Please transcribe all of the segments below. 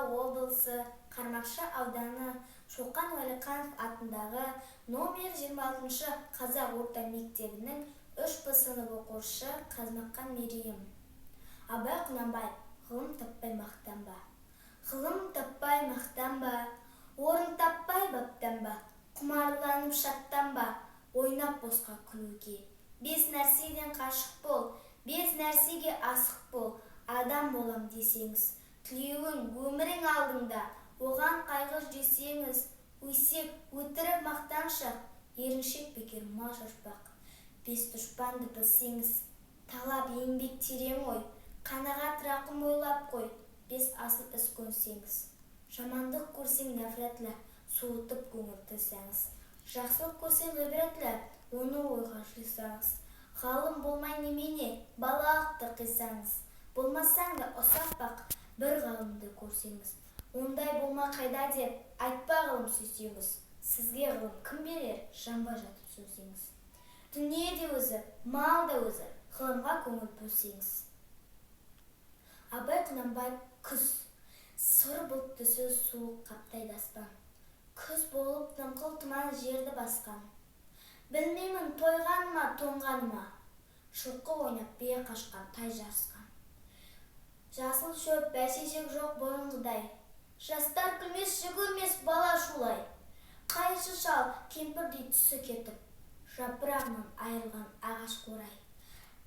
облысы Қармақшы ауданы Шоқан Уәлиханов атындағы номер 26 қазақ орта мектебінің 3Б сынып оқушысы Қазмаққан Мерейім. Абай Құнанбаев: ғылым таппай мақтанба. Ғылым таппай мақтанба, орын таппай баптанба, құмарланып шаттанба, ойнап босқа күлуге. 5 нәрседен қашық бол, 5 нәрсеге асық бол. Адам болам десеңіз, тілеуің өмірің алдыңда, оған қайғы жесеңіз, өсек өтіріп мақтаншақ, еріншек бекер мал шашпақ. 5 дұшпанды білсеңіз, талап еңбек терең ой, қанағат рақым ойлап қой. 5 асыл іс көнсеңіз, жамандық көрсең нәфрәтлі, суытып көңіл тыйсаңыз. Жақсылық көрсең ғибратлі, оны ойға жисаңыз. Ғалым болмай немене, балалықты қисаңыз. Болмасаң да ұсақ бақ, бір ғалымды көрсеңіз. Ондай болма қайда деп, айтпа ғылым сүйсеңіз. Сізге ғылым кім берер, жанбай жатып сөзсеңіз. Дүние де өзі, мал да өзі, ғылымға көңіл бөлсеңіз. Абай Құнанбаев: күз. Сұр бұлт түсі суық қаптайды аспан. Күз болып дымқыл тұман жерді басқан. Білмеймін тойғаныма, тоңғаныма, шылқы ойнап бие қашқан, тай жарысқан. Жасыл шөп, бәйшешек жоқ бұрынғыдай. Жастар күлмес, жүгірмес бала шулай. Қайшы шал, кемпірдей түсі кетіп, жапырағынан айырылған ағаш қурай.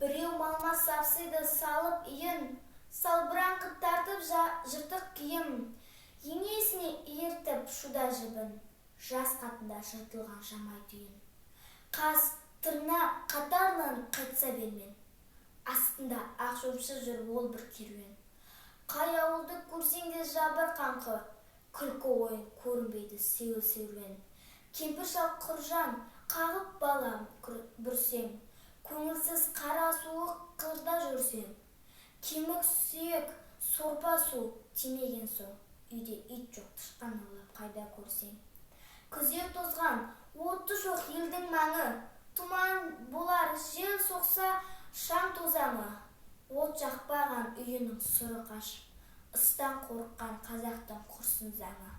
Біреу малма сапсыйды салып иін, салбыраңқы тартып жыртық киім. Енесіне ертіп шуда жібін, жас қатында жыртылған жамай түйін. Қас, тырна қатарланып қайтса бермен, астында ақ шөпші жүр ол бір керуен. Қай ауылды көрсең де жабыр қаңқы, күлкі ойын көрінбейді сеуіл-сеуілен. Кемпір шал құржан қағып балам бүрсең, көңілсіз қара суық қырда жүрсең. Кемік сүйек, сорпа су тимеген соң, үйде ит жоқ, тышқан аулап қайда көрсең. Күзек тозған, оты жоқ елдің маңы, тұман болар, жел соқса шаң тозаңы. От жақпаған үйінің сұры қашып, ыстан қорыққан қазақтың құрсын заңы.